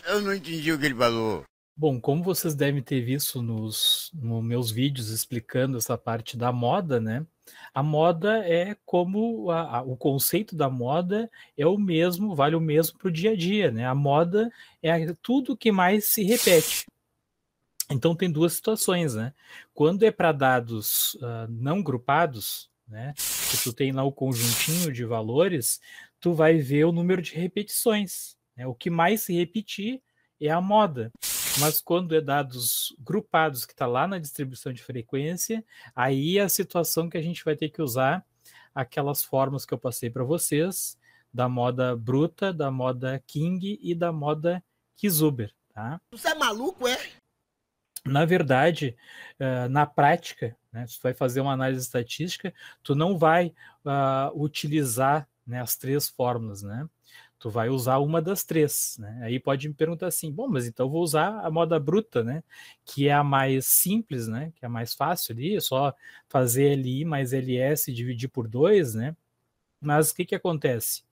Eu não entendi o que ele falou. Bom, como vocês devem ter visto nos meus vídeos explicando essa parte da moda, né? A moda é como o conceito da moda é o mesmo, vale o mesmo para o dia a dia, né? A moda é tudo que mais se repete. Então tem duas situações, né? Quando é para dados não grupados, né? Que tu tem lá o conjuntinho de valores, tu vai ver o número de repetições, né? O que mais se repetir é a moda. Mas quando é dados grupados, que está lá na distribuição de frequência, aí é a situação que a gente vai ter que usar aquelas formas que eu passei para vocês, da moda bruta, da moda King e da moda Kizuber, tá? Você é maluco, é? Na verdade, na prática, né, se tu vai fazer uma análise estatística, tu não vai utilizar, né, as três fórmulas, né? Tu vai usar uma das três, né? Aí pode me perguntar assim, bom, mas então eu vou usar a moda bruta, né? Que é a mais simples, né? Que é a mais fácil ali, é só fazer LI mais LS e dividir por 2, né? Mas o que acontece?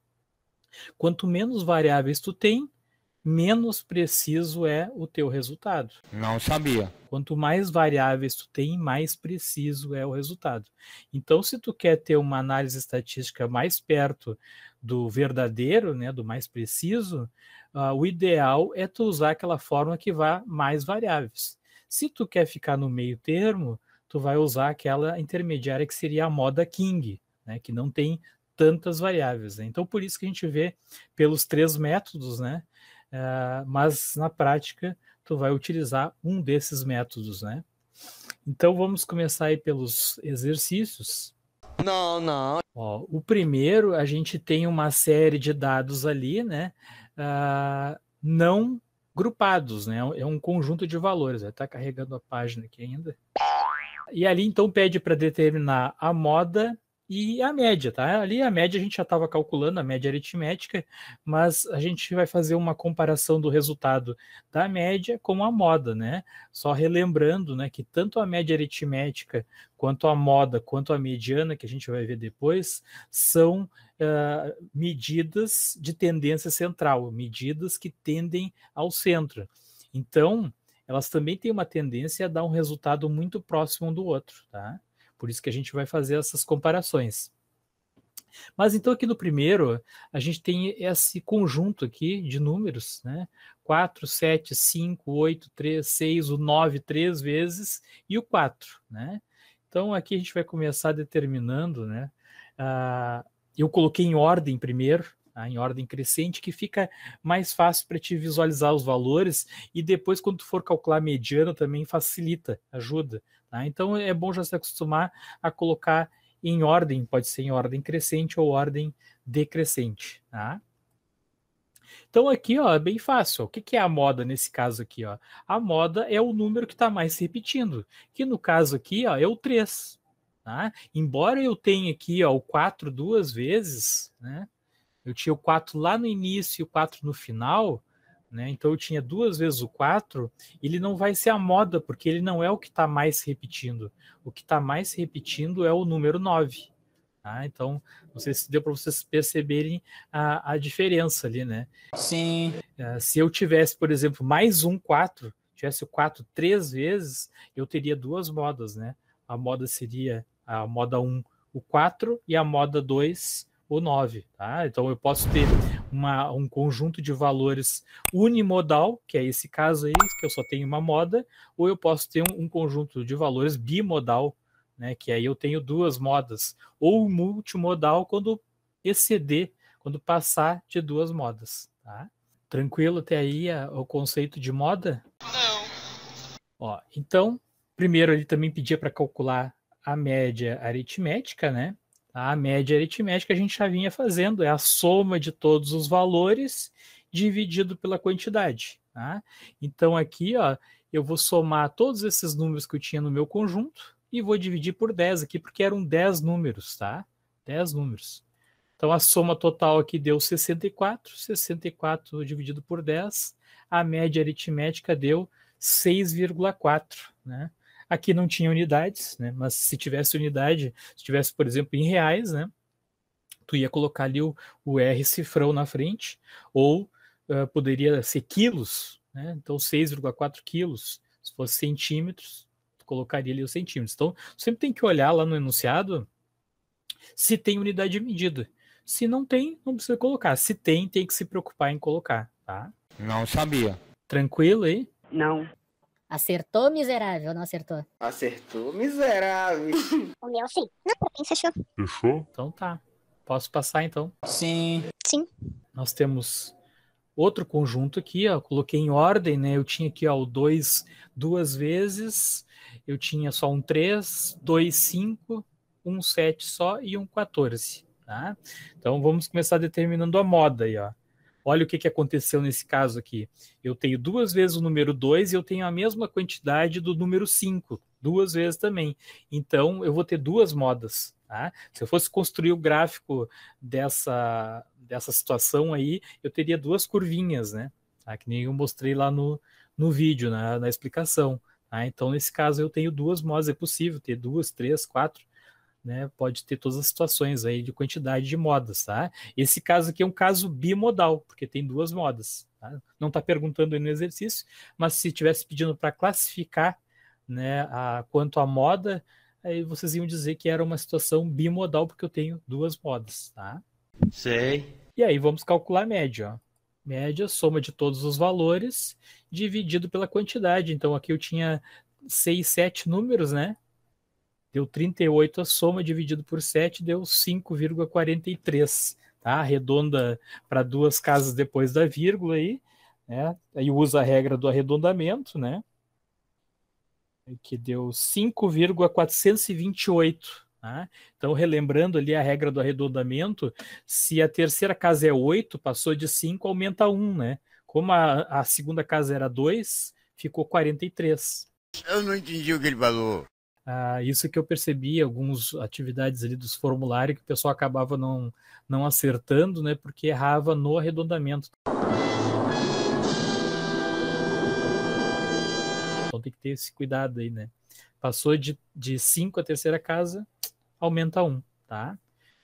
Quanto menos variáveis tu tem, menos preciso é o teu resultado. Não sabia. Quanto mais variáveis tu tem, mais preciso é o resultado. Então, se tu quer ter uma análise estatística mais perto do verdadeiro, né, do mais preciso, o ideal é tu usar aquela fórmula que vá mais variáveis. Se tu quer ficar no meio termo, tu vai usar aquela intermediária que seria a moda King, né, que não tem tantas variáveis, né? Então, por isso que a gente vê pelos três métodos, né? Mas na prática tu vai utilizar um desses métodos, né? Então vamos começar aí pelos exercícios. Não. Ó, o primeiro, a gente tem uma série de dados ali, né? Não grupados, né? É um conjunto de valores. Está carregando a página aqui ainda. E ali então pede para determinar a moda e a média, tá? Ali a média a gente já estava calculando, a média aritmética, mas a gente vai fazer uma comparação do resultado da média com a moda, né? Só relembrando, né, que tanto a média aritmética quanto a moda, quanto a mediana, que a gente vai ver depois, são medidas de tendência central, medidas que tendem ao centro. Então, elas também têm uma tendência a dar um resultado muito próximo um do outro, tá? Por isso que a gente vai fazer essas comparações. Mas então aqui no primeiro, a gente tem esse conjunto aqui de números, né? 4, 7, 5, 8, 3, 6, o 9 3 vezes e o 4, né? Então aqui a gente vai começar determinando, né? Eu coloquei em ordem primeiro, tá? Em ordem crescente, que fica mais fácil para te visualizar os valores e depois quando tu for calcular a mediana também facilita, ajuda. Tá? Então é bom já se acostumar a colocar em ordem, pode ser em ordem crescente ou ordem decrescente. Tá? Então aqui ó, é bem fácil. O que é a moda nesse caso aqui? Ó? A moda é o número que está mais se repetindo, que no caso aqui ó, é o 3. Tá? Embora eu tenha aqui ó, o 4 duas vezes, né? Eu tinha o 4 lá no início e o 4 no final, né? Então eu tinha duas vezes o 4, ele não vai ser a moda, porque ele não é o que está mais repetindo. O que está mais repetindo é o número 9. Tá? Então, não sei se deu para vocês perceberem a diferença ali, né? Sim. Se eu tivesse, por exemplo, mais um 4, tivesse o 4 três vezes, eu teria duas modas, né? A moda seria a moda 1, o 4, e a moda 2, o 9. Tá? Então eu posso ter um conjunto de valores unimodal, que é esse caso aí, que eu só tenho uma moda, ou eu posso ter um conjunto de valores bimodal, né, que aí eu tenho duas modas, ou multimodal quando exceder, quando passar de duas modas. Tá? Tranquilo até aí o conceito de moda? Não. Ó, então, primeiro ele também pedia para calcular a média aritmética, né? A média aritmética a gente já vinha fazendo, é a soma de todos os valores dividido pela quantidade. Tá? Então aqui ó, eu vou somar todos esses números que eu tinha no meu conjunto e vou dividir por 10 aqui, porque eram 10 números, tá? 10 números. Então a soma total aqui deu 64, 64 dividido por 10, a média aritmética deu 6,4, né? Aqui não tinha unidades, né? Mas se tivesse unidade, se tivesse, por exemplo, em reais, né? tu ia colocar ali o R cifrão na frente, ou poderia ser quilos, né? Então 6,4 quilos, se fosse centímetros, tu colocaria ali os centímetros. Então, sempre tem que olhar lá no enunciado se tem unidade de medida. Se não tem, não precisa colocar. Se tem, tem que se preocupar em colocar, tá? Não sabia. Tranquilo aí? Não. Acertou, miserável, ou não acertou? Acertou, miserável. O meu sim. Não, pra mim fechou. Fechou? Então tá. Posso passar então? Sim. Sim. Nós temos outro conjunto aqui, ó. Coloquei em ordem, né? Eu tinha aqui, ó, o 2 duas vezes. Eu tinha só um 3, 2, 5, um 7 só e um 14, tá? Então vamos começar determinando a moda aí, ó. Olha o que aconteceu nesse caso aqui. Eu tenho duas vezes o número 2 e eu tenho a mesma quantidade do número 5, duas vezes também. Então, eu vou ter duas modas. Tá? Se eu fosse construir o gráfico dessa situação aí, eu teria duas curvinhas, né? Tá? Que nem eu mostrei lá no vídeo, na explicação. Tá? Então, nesse caso, eu tenho duas modas. É possível ter duas, três, quatro. Né, pode ter todas as situações aí de quantidade de modas, tá? Esse caso aqui é um caso bimodal, porque tem duas modas, tá? Não está perguntando aí no exercício, mas se estivesse pedindo para classificar, né, quanto à moda, aí vocês iam dizer que era uma situação bimodal, porque eu tenho duas modas, tá? Sei. E aí vamos calcular a média, ó. Média, soma de todos os valores, dividido pela quantidade. Então aqui eu tinha 6, 7 números, né? Deu 38 a soma, dividido por 7, deu 5,43. Tá? Arredonda para duas casas depois da vírgula aí, né? Aí usa a regra do arredondamento, né? Que deu 5,428. Tá? Então, relembrando ali a regra do arredondamento, se a terceira casa é 8, passou de 5, aumenta 1, né? Como a segunda casa era 2, ficou 43. Eu não entendi o que ele falou. Isso que eu percebi, algumas atividades ali dos formulários que o pessoal acabava não acertando, né, porque errava no arredondamento. Então tem que ter esse cuidado aí, né? Passou de 5 a terceira casa, aumenta 1, tá?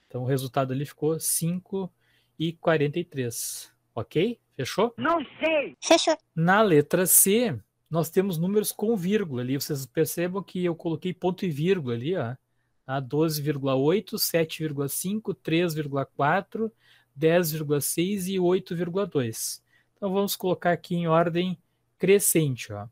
Então o resultado ali ficou 5,43, ok? Fechou? Não sei. Fechou. Na letra C, nós temos números com vírgula ali. Vocês percebam que eu coloquei ponto e vírgula ali, ó. 12,8, 7,5, 3,4, 10,6 e 8,2. Então vamos colocar aqui em ordem crescente, ó.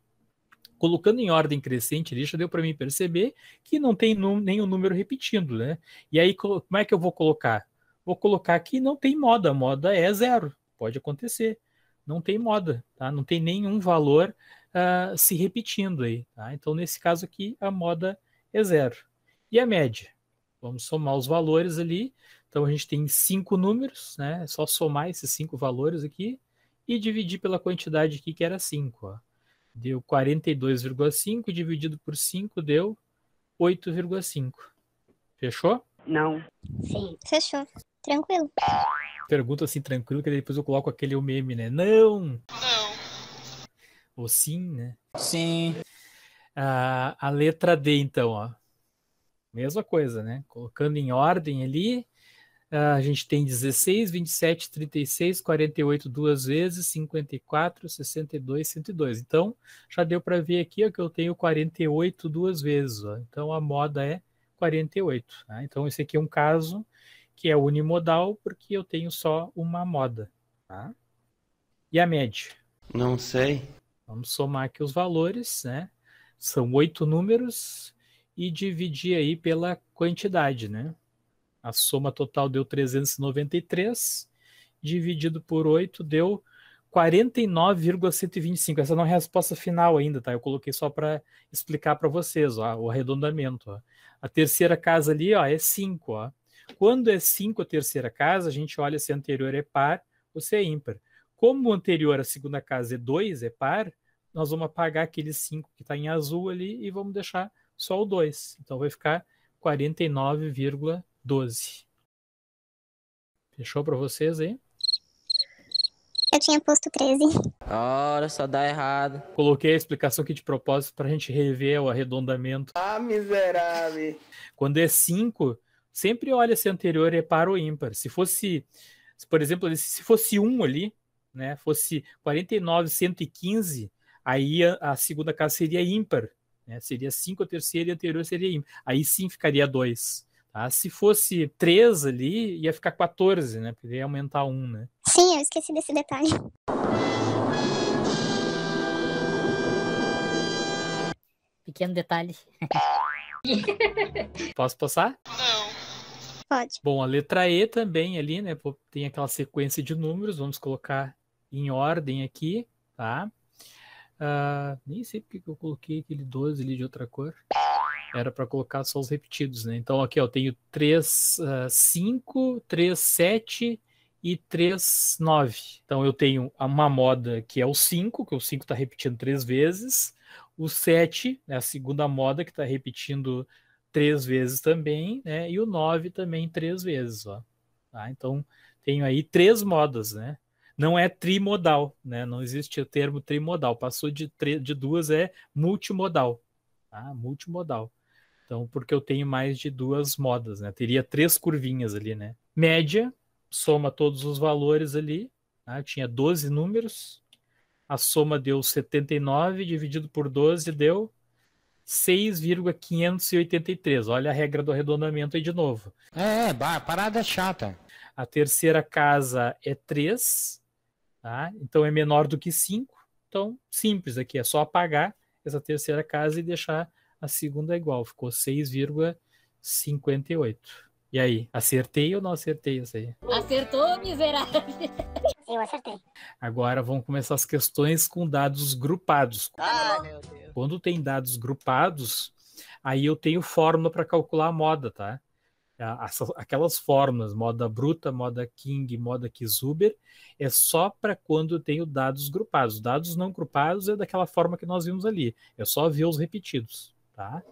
Colocando em ordem crescente, ali já deu para mim perceber que não tem nenhum número repetindo, né? E aí, como é que eu vou colocar? Vou colocar que não tem moda. A moda é 0. Pode acontecer. Não tem moda, tá? Não tem nenhum valor se repetindo aí, tá? Então, nesse caso aqui, a moda é 0. E a média? Vamos somar os valores ali. Então, a gente tem 5 números, né? É só somar esses 5 valores aqui e dividir pela quantidade aqui, que era 5, ó. Deu 42,5, dividido por 5 deu 8,5. Fechou? Não. Sim. Fechou. Tranquilo. Pergunta assim, tranquilo, que depois eu coloco aquele meme, né? Não! Ou sim, né? Sim. A letra D, então, ó. Mesma coisa, né? Colocando em ordem ali, a gente tem 16, 27, 36, 48 duas vezes, 54, 62, 102. Então, já deu para ver aqui, ó, que eu tenho 48 duas vezes, ó. Então, a moda é 48. Tá? Então, esse aqui é um caso que é unimodal, porque eu tenho só uma moda. Tá? E a média? Não sei. Vamos somar aqui os valores, né? São 8 números e dividir aí pela quantidade, né? A soma total deu 393, dividido por 8 deu 49,125. Essa não é a resposta final ainda, tá? Eu coloquei só para explicar para vocês, ó, o arredondamento. Ó. A terceira casa ali, ó, é 5, ó. Quando é 5 a terceira casa, a gente olha se a anterior é par ou se é ímpar. Como o anterior, a segunda casa, é 2, é par, nós vamos apagar aquele 5 que está em azul ali e vamos deixar só o 2. Então vai ficar 49,12. Fechou para vocês aí? Eu tinha posto 13. Ora, só dá errado. Coloquei a explicação aqui de propósito para a gente rever o arredondamento. Ah, miserável. Quando é 5, sempre olha se anterior é par ou ímpar. Se fosse, por exemplo, se fosse 1 ali, né, fosse 49,115, aí a segunda casa seria ímpar, né, seria 5 a terceira e a anterior seria ímpar. Aí sim ficaria 2. Tá? Se fosse 3 ali, ia ficar 14, né, porque ia aumentar 1, né? Sim, eu esqueci desse detalhe. Pequeno detalhe. Posso passar? Pode. Bom, a letra E também ali, né? Tem aquela sequência de números, vamos colocar em ordem aqui, tá? Nem sei porque que eu coloquei aquele 12 ali de outra cor. Era para colocar só os repetidos, né? Então aqui eu tenho 3, 5, 3, 7 e 3, 9. Então eu tenho uma moda que é o 5, que o 5 está repetindo 3 vezes. O 7 é a segunda moda que está repetindo 3 vezes também, né? E o 9 também 3 vezes, ó. Tá? Então tenho aí 3 modas, né? Não é trimodal, né? Não existe o termo trimodal. Passou de 2 é multimodal, tá? Multimodal. Então, porque eu tenho mais de 2 modas, né? Teria 3 curvinhas ali, né? Média, soma todos os valores ali, tá? Eu tinha 12 números, a soma deu 79, dividido por 12 deu 6,583. Olha a regra do arredondamento aí de novo. Parada chata. A terceira casa é 3, tá? Então é menor do que 5. Então, simples aqui, é só apagar essa terceira casa e deixar a segunda igual. Ficou 6,58. E aí, acertei ou não acertei isso aí? Acertou, miserável. Eu acertei. Agora vamos começar as questões com dados grupados. Meu Deus. Quando tem dados grupados, aí eu tenho fórmula para calcular a moda, tá? Aquelas fórmulas, moda bruta, moda king, moda Kizuber, é só para quando eu tenho dados grupados. Dados não grupados é daquela forma que nós vimos ali. É só ver os repetidos, tá?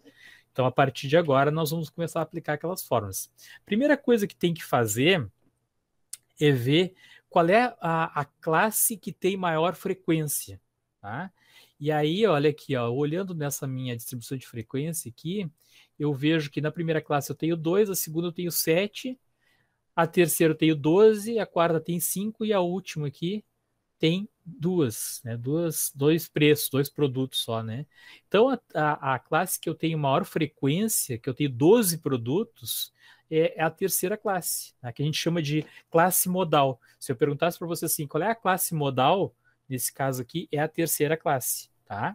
Então, a partir de agora, nós vamos começar a aplicar aquelas fórmulas. Primeira coisa que tem que fazer é ver qual é a classe que tem maior frequência, tá? E aí, olha aqui, ó, olhando nessa minha distribuição de frequência aqui, eu vejo que na primeira classe eu tenho 2, a segunda eu tenho 7, a terceira eu tenho 12, a quarta tem 5 e a última aqui tem 2, né? Dois preços, 2 produtos só, né? Então, a classe que eu tenho maior frequência, que eu tenho 12 produtos, é a terceira classe, né? Que a gente chama de classe modal. Se eu perguntasse para você assim, qual é a classe modal, nesse caso aqui, é a terceira classe, tá?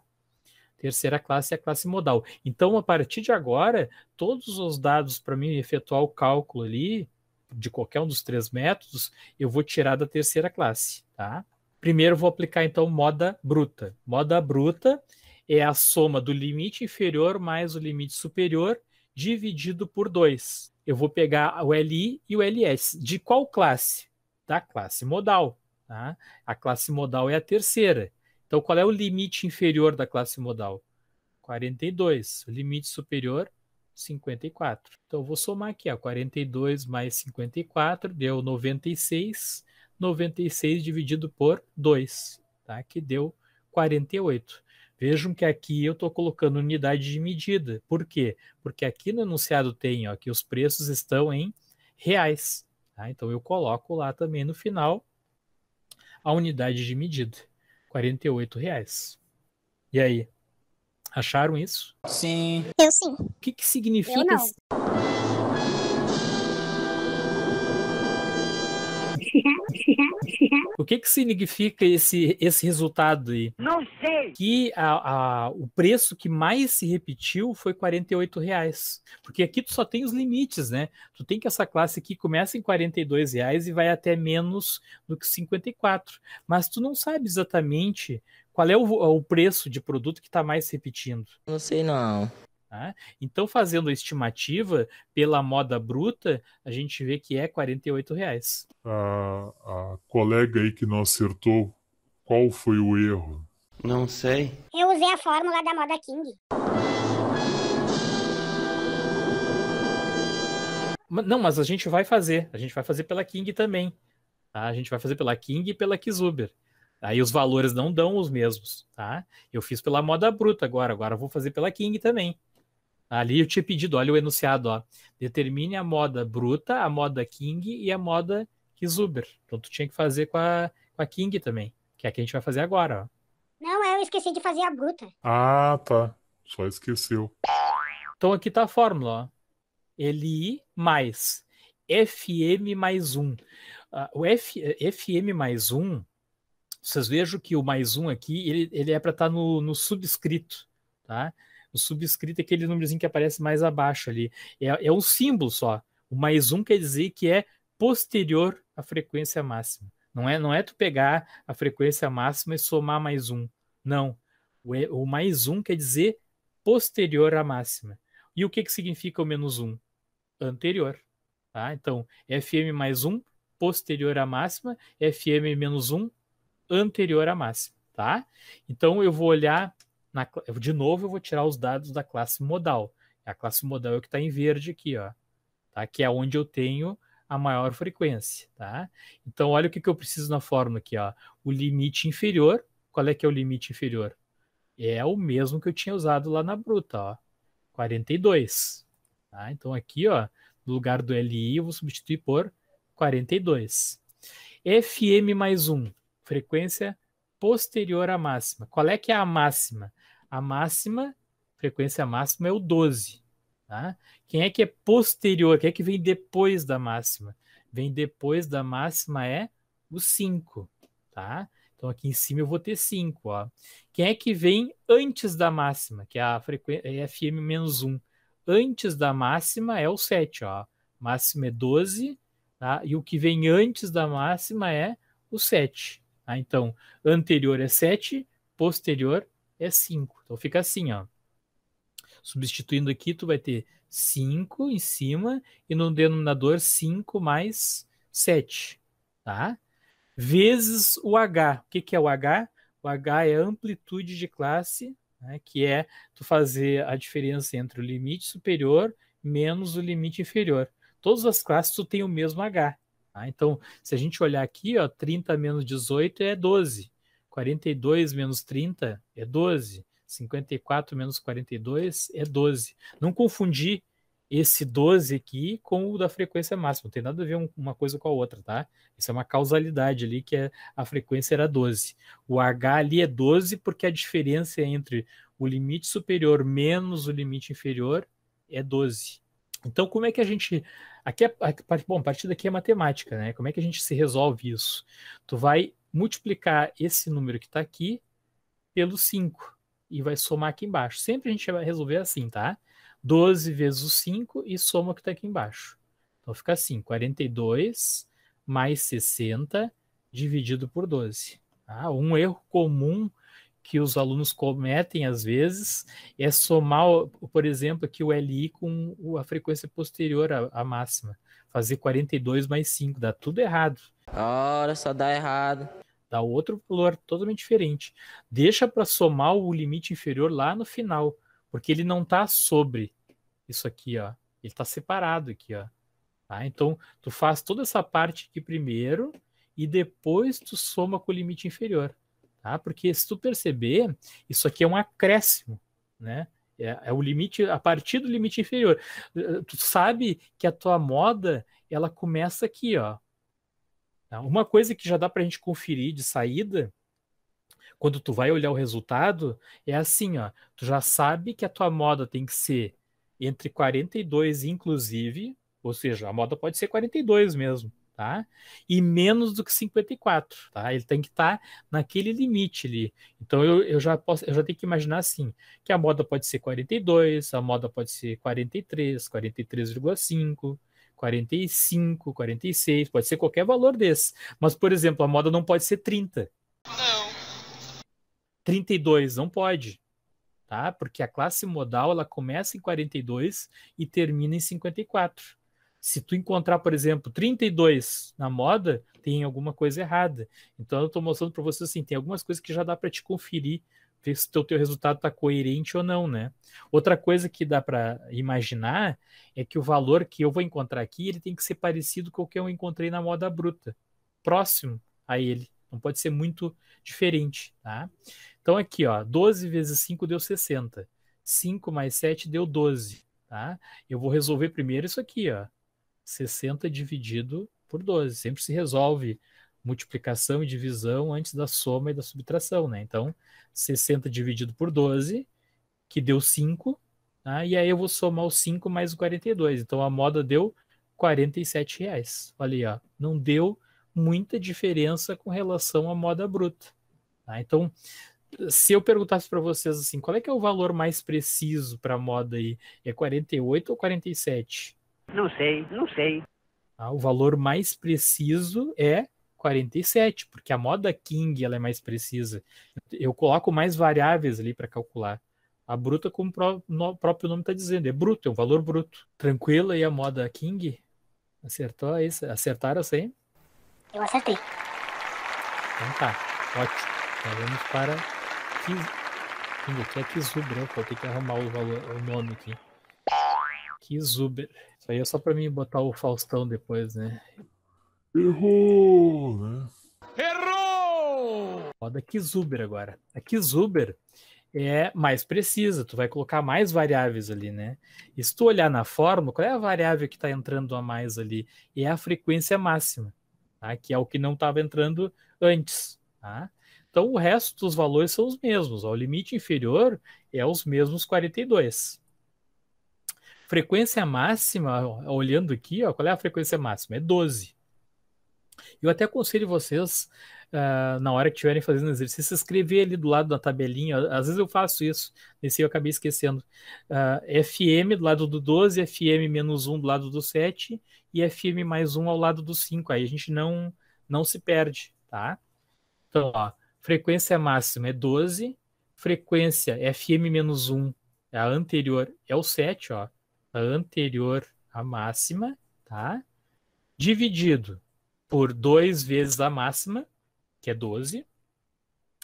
Terceira classe é a classe modal. Então, a partir de agora, todos os dados para mim efetuar o cálculo ali, de qualquer um dos 3 métodos, eu vou tirar da terceira classe, tá? Primeiro, vou aplicar, então, moda bruta. Moda bruta é a soma do limite inferior mais o limite superior dividido por 2. Eu vou pegar o LI e o LS. De qual classe? Da classe modal. Tá? A classe modal é a terceira. Então, qual é o limite inferior da classe modal? 42. O limite superior, 54. Então, eu vou somar aqui, ó, 42 mais 54 deu 96. 96 dividido por 2, tá? Que deu 48. Vejam que aqui eu estou colocando unidade de medida. Por quê? Porque aqui no enunciado tem, ó, que os preços estão em reais. Tá? Então eu coloco lá também no final a unidade de medida. R$ 48. E aí? Acharam isso? Sim. Eu sim. O que significa Eu não. O que significa esse resultado aí? Não sei. Que o preço que mais se repetiu foi R$ 48. Porque aqui tu só tem os limites, né? Tu tem que essa classe aqui começa em R$ 42 e vai até menos do que 54. Mas tu não sabe exatamente qual é o preço de produto que está mais se repetindo. Não sei não. Tá? Então, fazendo a estimativa pela moda bruta, a gente vê que é R$ 48. A colega aí que não acertou, qual foi o erro? Não sei. Eu usei a fórmula da moda King. Não, mas a gente vai fazer. A gente vai fazer pela King também. Tá? A gente vai fazer pela King e pela Kizuber. Aí os valores não dão os mesmos. Tá? Eu fiz pela moda bruta agora. Agora eu vou fazer pela King também. Ali eu tinha pedido, olha o enunciado, ó. Determine a moda bruta, a moda King e a moda Kizuber. Então tu tinha que fazer com a King também, que é a que a gente vai fazer agora, ó. Não, eu esqueci de fazer a bruta. Ah, tá. Só esqueceu. Então aqui tá a fórmula, ó. LI mais FM mais 1. O FM mais 1, vocês vejam que o mais 1 aqui, ele é para estar no subscrito, tá? O subscrito é aquele númerozinho que aparece mais abaixo ali. É um símbolo só. O mais 1 quer dizer que é posterior à frequência máxima. Não é tu pegar a frequência máxima e somar mais 1. Não. O mais 1 quer dizer posterior à máxima. E o que significa o menos 1? Anterior. Tá? Então, FM mais 1, posterior à máxima, FM menos 1, anterior à máxima. Tá? Então, eu vou olhar, de novo, eu vou tirar os dados da classe modal. A classe modal é o que está em verde aqui, ó, tá? Que é onde eu tenho a maior frequência. Tá? Então, olha o que eu preciso na fórmula aqui. Ó. O limite inferior, qual é que é o limite inferior? É o mesmo que eu tinha usado lá na bruta, ó, 42. Tá? Então, aqui, ó, no lugar do LI, eu vou substituir por 42. FM mais 1, frequência posterior à máxima. Qual é que é a máxima? A máxima, frequência máxima é o 12. Tá? Quem é que é posterior? Quem é que vem depois da máxima? Vem depois da máxima é o 5. Tá? Então aqui em cima eu vou ter 5. Ó. Quem é que vem antes da máxima? Que é a frequência FM menos 1. Antes da máxima é o 7. Ó. Máxima é 12. Tá? E o que vem antes da máxima é o 7. Tá? Então, anterior é 7, posterior é 5. Então fica assim, ó. Substituindo aqui, tu vai ter 5 em cima e no denominador 5 mais 7. Tá? Vezes o H. O que é o H? O H é a amplitude de classe, né, que é tu fazer a diferença entre o limite superior menos o limite inferior. Todas as classes tu tem o mesmo H. Tá? Então, se a gente olhar aqui, ó, 30 menos 18 é 12. 42 menos 30 é 12. 54 menos 42 é 12. Não confundir esse 12 aqui com o da frequência máxima. Não tem nada a ver uma coisa com a outra, tá? Isso é uma causalidade ali, que a frequência era 12. O H ali é 12 porque a diferença entre o limite superior menos o limite inferior é 12. Então, como é que a gente... Bom, a partir daqui é matemática, né? Como é que a gente se resolve isso? Tu vai multiplicar esse número que está aqui pelo 5 e vai somar aqui embaixo. Sempre a gente vai resolver assim, tá? 12 vezes o 5 e soma o que está aqui embaixo. Então fica assim, 42 mais 60 dividido por 12. Tá? Um erro comum que os alunos cometem às vezes é somar, por exemplo, aqui o LI com a frequência posterior à máxima. Fazer 42 mais 5, dá tudo errado. Ora, só dá errado. Dá outro valor totalmente diferente. Deixa para somar o limite inferior lá no final, porque ele não está sobre isso aqui, ó. Ele está separado aqui, ó. Tá? Então, tu faz toda essa parte aqui primeiro e depois tu soma com o limite inferior. Tá? Porque se tu perceber, isso aqui é um acréscimo, né? É o limite, a partir do limite inferior. Tu sabe que a tua moda, ela começa aqui, ó. Uma coisa que já dá para a gente conferir de saída, quando tu vai olhar o resultado, é assim, ó. Tu já sabe que a tua moda tem que ser entre 42 inclusive, ou seja, a moda pode ser 42 mesmo, tá? E menos do que 54, tá? Ele tem que estar naquele limite ali. Então eu já tenho que imaginar assim, que a moda pode ser 42, a moda pode ser 43, 43,5, 45, 46, pode ser qualquer valor desse. Mas, por exemplo, a moda não pode ser 30. Não. 32 não pode, tá? Porque a classe modal, ela começa em 42 e termina em 54. Se tu encontrar, por exemplo, 32 na moda, tem alguma coisa errada. Então eu estou mostrando para você assim, tem algumas coisas que já dá para te conferir, ver se o teu resultado está coerente ou não, né? Outra coisa que dá para imaginar é que o valor que eu vou encontrar aqui, ele tem que ser parecido com o que eu encontrei na moda bruta, próximo a ele. Não pode ser muito diferente, tá? Então aqui, ó, 12 vezes 5 deu 60. 5 mais 7 deu 12, tá? Eu vou resolver primeiro isso aqui, ó. 60 dividido por 12. Sempre se resolve multiplicação e divisão antes da soma e da subtração, né? Então, 60 dividido por 12, que deu 5, tá? E aí eu vou somar o 5 mais o 42. Então, a moda deu R$47. Olha aí, ó. Não deu muita diferença com relação à moda bruta, tá? Então, se eu perguntasse para vocês assim, qual é que é o valor mais preciso para a moda aí? É 48 ou 47? Não sei. Tá? O valor mais preciso é 47, porque a moda King ela é mais precisa. Eu coloco mais variáveis ali para calcular. A bruta, como o próprio nome está dizendo, é bruto, é um valor bruto. Tranquilo aí a moda King? Acertou isso? Acertaram isso aí? Eu acertei. Então tá, ótimo. Então vamos para King aqui é Kizuber, eu vou ter que arrumar o nome aqui. Kizuber. Isso aí é só para mim botar o Faustão depois, né? Errou, né? Roda Kizuber agora. A Kizuber é mais precisa, tu vai colocar mais variáveis ali, né? E se tu olhar na fórmula, qual é a variável que está entrando a mais ali? É a frequência máxima, tá? Que é o que não estava entrando antes, tá? Então o resto dos valores são os mesmos, ó. O limite inferior é os mesmos 42. Frequência máxima, ó, olhando aqui, ó, qual é a frequência máxima? É 12. Eu até aconselho vocês, na hora que estiverem fazendo exercício, escrever ali do lado da tabelinha. Às vezes eu faço isso, nesse eu acabei esquecendo. FM do lado do 12, FM menos 1 do lado do 7 e FM mais 1 ao lado do 5. Aí a gente não se perde, tá? Então, ó, frequência máxima é 12, frequência FM menos 1, a anterior é o 7, ó, a anterior à máxima, tá? Dividido por 2 vezes a máxima, que é 12,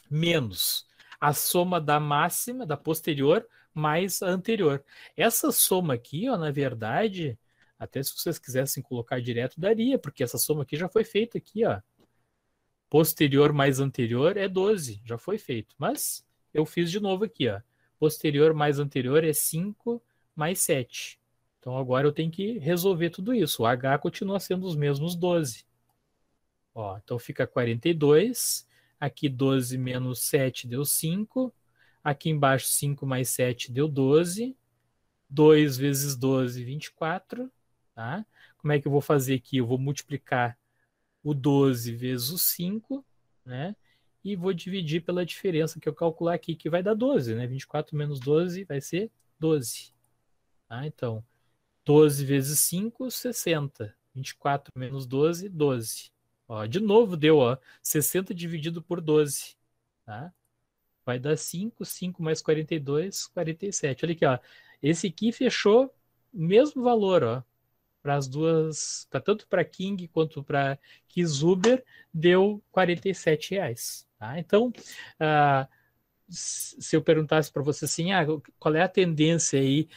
menos a soma da máxima, da posterior, mais a anterior. Essa soma aqui, ó, na verdade, até se vocês quisessem colocar direto, daria, porque essa soma aqui já foi feita aqui, ó. Posterior mais anterior é 12, já foi feito. Mas eu fiz de novo aqui, ó. Posterior mais anterior é 5 mais 7. Então agora eu tenho que resolver tudo isso. O H continua sendo os mesmos 12. Ó, então fica 42. Aqui 12 menos 7 deu 5. Aqui embaixo 5 mais 7 deu 12. 2 vezes 12, 24. Tá? Como é que eu vou fazer aqui? Eu vou multiplicar o 12 vezes o 5, né? E vou dividir pela diferença que eu calcular aqui, que vai dar 12, né? 24 menos 12 vai ser 12. Tá? Então, 12 vezes 5, 60. 24 menos 12, 12. Ó, de novo deu, ó, 60 dividido por 12. Tá? Vai dar 5, 5 mais 42, 47. Olha aqui, ó. Esse aqui fechou o mesmo valor, ó. Para as duas, tanto para King quanto para Kizuber, deu R$47. Tá? Então, se eu perguntasse para você assim, qual é a tendência aí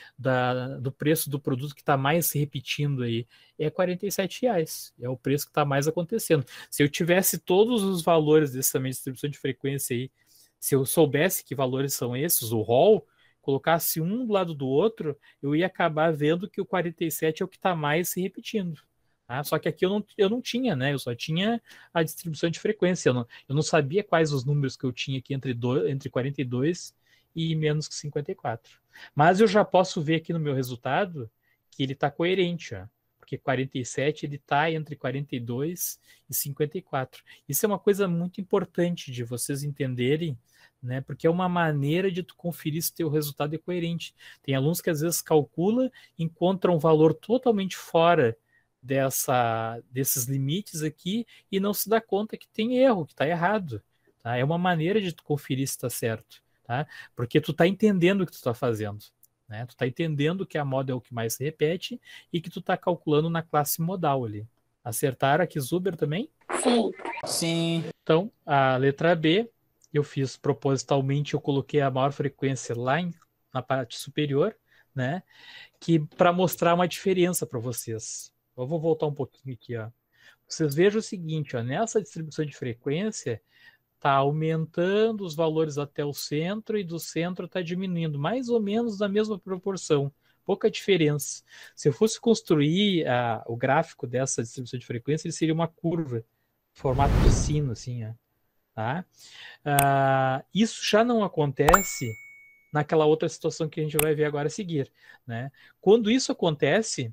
do preço do produto que está mais se repetindo aí? É R$47. É o preço que está mais acontecendo. Se eu tivesse todos os valores dessa minha distribuição de frequência aí, se eu soubesse que valores são esses, o rol, colocasse um do lado do outro, eu ia acabar vendo que o 47 é o que está mais se repetindo. Tá? Só que aqui eu não tinha, né? Eu só tinha a distribuição de frequência. Eu não sabia quais os números que eu tinha aqui entre 42 e menos que 54. Mas eu já posso ver aqui no meu resultado que ele está coerente, ó, porque 47 ele está entre 42 e 54. Isso é uma coisa muito importante de vocês entenderem, né? Porque é uma maneira de tu conferir se o teu resultado é coerente. Tem alunos que às vezes calcula, encontram um valor totalmente fora desses limites aqui e não se dá conta que tem erro, que está errado. Tá? É uma maneira de tu conferir se está certo, tá? Porque tu está entendendo o que tu está fazendo. Né? Tu está entendendo que a moda é o que mais se repete e que tu está calculando na classe modal ali. Acertaram aqui Zuber também? Sim. Sim. Então, a letra B, eu fiz propositalmente, eu coloquei a maior frequência lá na parte superior, né? Que para mostrar uma diferença para vocês. Eu vou voltar um pouquinho aqui, ó. Vocês vejam o seguinte, ó, nessa distribuição de frequência, está aumentando os valores até o centro e do centro está diminuindo, mais ou menos na mesma proporção, pouca diferença. Se eu fosse construir o gráfico dessa distribuição de frequência, ele seria uma curva, formato de sino, assim, ó, tá? Isso já não acontece naquela outra situação que a gente vai ver agora a seguir, né? Quando isso acontece,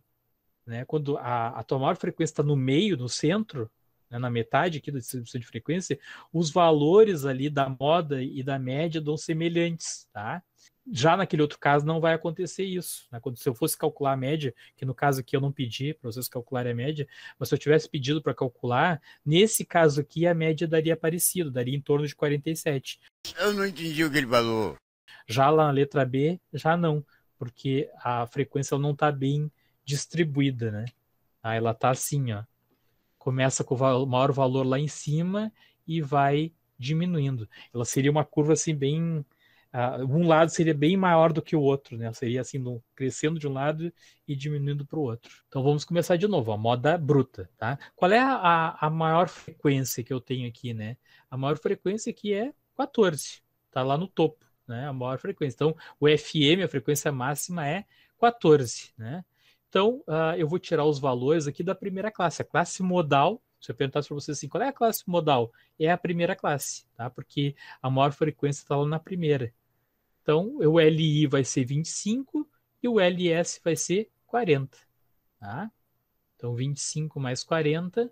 né, quando a tua maior frequência está no meio, no centro, né, na metade aqui da distribuição de frequência, os valores ali da moda e da média dão semelhantes, tá? Já naquele outro caso não vai acontecer isso, né? Se eu fosse calcular a média, que no caso aqui eu não pedi para vocês calcularem a média, mas se eu tivesse pedido para calcular, nesse caso aqui a média daria parecido, daria em torno de 47. Eu não entendi o que ele falou. Já lá na letra B, já não, porque a frequência não está bem distribuída, né? Ela está assim, ó. Começa com o maior valor lá em cima e vai diminuindo. Ela seria uma curva assim bem... um lado seria bem maior do que o outro, né? Seria assim, crescendo de um lado e diminuindo para o outro. Então vamos começar de novo, a moda bruta, tá? Qual é a maior frequência que eu tenho aqui, né? A maior frequência aqui é 14, tá lá no topo, né? A maior frequência. Então o FM, a frequência máxima é 14, né? Então, eu vou tirar os valores aqui da primeira classe. A classe modal, se eu perguntasse para vocês assim, qual é a classe modal? É a primeira classe, tá? Porque a maior frequência está lá na primeira. Então, o LI vai ser 25 e o LS vai ser 40, tá? Então, 25 mais 40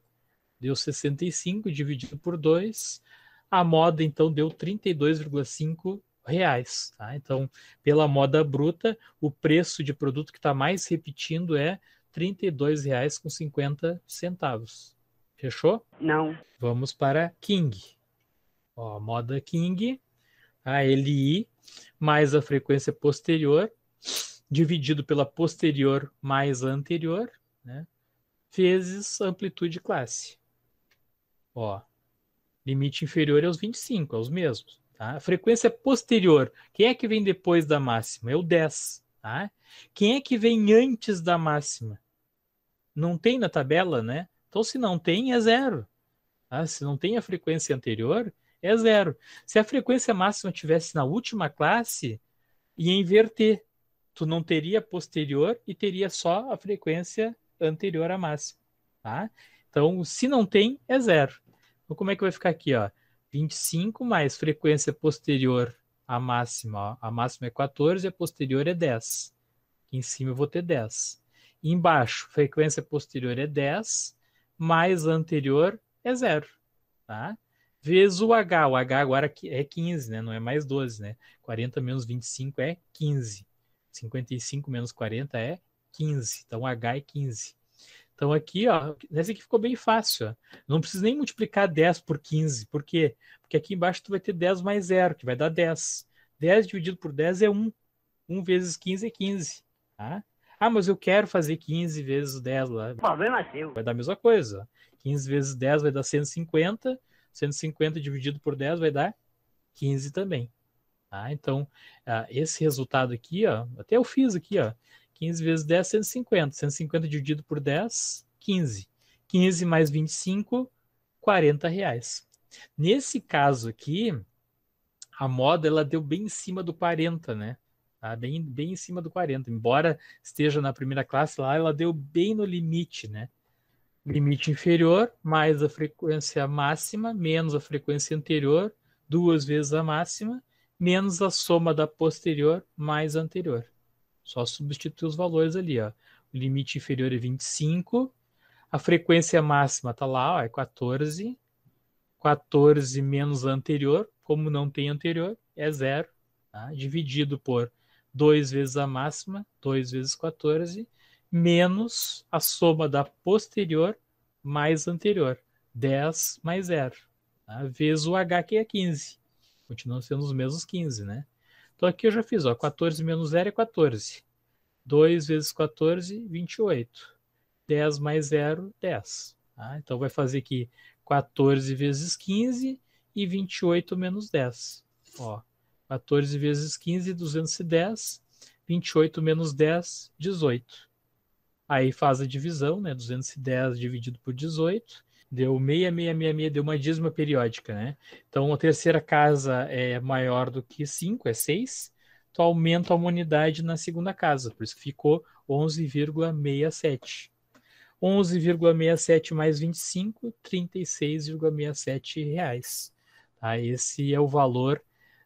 deu 65, dividido por 2. A moda, então, deu 32,5 reais, tá? Então, pela moda bruta, o preço de produto que está mais repetindo é R$ 32,50. Fechou? Não. Vamos para King. Ó, moda King, a LI mais a frequência posterior, dividido pela posterior mais a anterior, né? Vezes amplitude classe. Ó, limite inferior é os 25, é os mesmos. Tá? A frequência posterior, quem é que vem depois da máxima? É o 10. Tá? Quem é que vem antes da máxima? Não tem na tabela, né? Então, se não tem, é 0. Tá? Se não tem a frequência anterior, é 0. Se a frequência máxima tivesse na última classe, ia inverter. Tu não teria posterior e teria só a frequência anterior à máxima. Tá? Então, se não tem, é 0. Então, como é que vai ficar aqui? Ó? 25 mais frequência posterior à máxima. Ó. A máxima é 14 e a posterior é 10. Aqui em cima eu vou ter 10. E embaixo, frequência posterior é 10, mais a anterior é 0. Tá? Vezes o H. O H agora é 15, né? Não é mais 12. Né? 40 menos 25 é 15. 55 menos 40 é 15. Então, H é 15. Então, aqui, ó, nessa aqui ficou bem fácil. Ó. Não precisa nem multiplicar 10 por 15. Por quê? Porque aqui embaixo tu vai ter 10 mais 0, que vai dar 10. 10 dividido por 10 é 1. 1 vezes 15 é 15. Tá? Mas eu quero fazer 15 vezes 10 lá. Problema seu. Vai dar a mesma coisa. 15 vezes 10 vai dar 150. 150 dividido por 10 vai dar 15 também. Tá? Então, esse resultado aqui, ó, até eu fiz aqui, ó, 15 vezes 10, 150. 150 dividido por 10, 15. 15 mais 25, 40 reais. Nesse caso aqui, a moda ela deu bem em cima do 40, né? Tá? Bem em cima do 40. Embora esteja na primeira classe lá, ela deu bem no limite, né? Limite inferior, mais a frequência máxima, menos a frequência anterior, 2 vezes a máxima, menos a soma da posterior mais a anterior. Só substituir os valores ali, ó. O limite inferior é 25, a frequência máxima está lá, ó, é 14. 14 menos a anterior, como não tem anterior, é 0. Tá? Dividido por 2 vezes a máxima, 2 vezes 14, menos a soma da posterior mais anterior, 10 mais 0. Tá? Vezes o H, que é 15. Continuam sendo os mesmos 15, né? Então aqui eu já fiz, ó, 14 menos 0 é 14. 2 vezes 14, 28. 10 mais 0, 10. Tá? Então vai fazer aqui 14 vezes 15 e 28 menos 10. Ó, 14 vezes 15, 210. 28 menos 10, 18. Aí faz a divisão, né? 210 dividido por 18. deu 6, deu uma dízima periódica, né? Então a terceira casa é maior do que 5, é 6. Tu aumenta uma unidade na segunda casa, por isso que ficou 11,67. 11,67 mais 25, 36,67 reais. Tá? Esse é o valor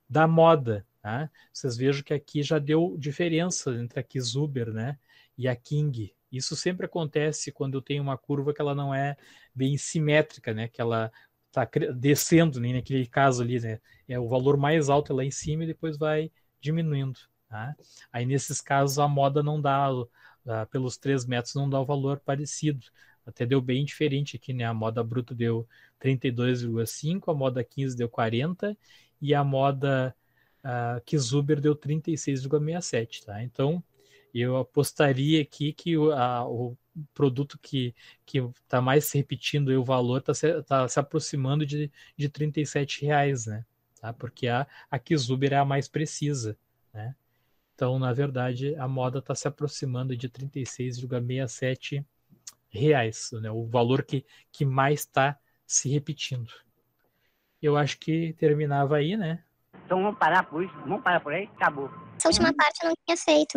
da moda. Tá? Vocês vejam que aqui já deu diferença entre a Kizuber, né, e a King. Isso sempre acontece quando eu tenho uma curva que ela não é bem simétrica, né, que ela está descendo, né, naquele caso ali, né, é o valor mais alto é lá em cima e depois vai diminuindo. Tá? Aí nesses casos a moda não dá, pelos 3 metros não dá o valor parecido. Até deu bem diferente aqui, né? A moda bruta deu 32,5, a moda 15 deu 40 e a moda Kizuber deu 36,67, tá? Então, eu apostaria aqui que o produto que está mais se repetindo, aí, o valor está se aproximando de R$37, né? Tá? Porque a Kizuber é a mais precisa, né? Então, na verdade, a moda está se aproximando de R$36,67, né? O valor que mais está se repetindo. Eu acho que terminava aí, né? Então vamos parar por isso, vamos parar por aí, acabou. Essa última parte eu não tinha feito.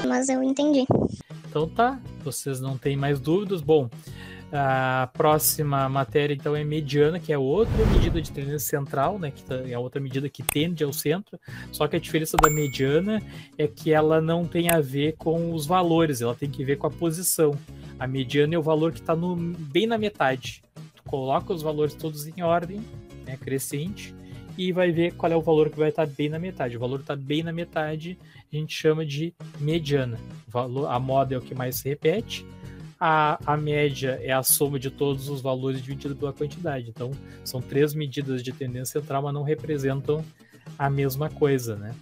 Mas eu entendi. Então tá, vocês não têm mais dúvidas. Bom, a próxima matéria então é mediana, que é outra medida de tendência central, né, que é outra medida que tende ao centro, só que a diferença da mediana é que ela não tem a ver com os valores, ela tem que ver com a posição. A mediana é o valor que está bem na metade. Tu coloca os valores todos em ordem, né, crescente, e vai ver qual é o valor que vai estar bem na metade. O valor está bem na metade, a gente chama de mediana. A moda é o que mais se repete, a média é a soma de todos os valores dividido pela quantidade. Então, são 3 medidas de tendência central, mas não representam a mesma coisa, né?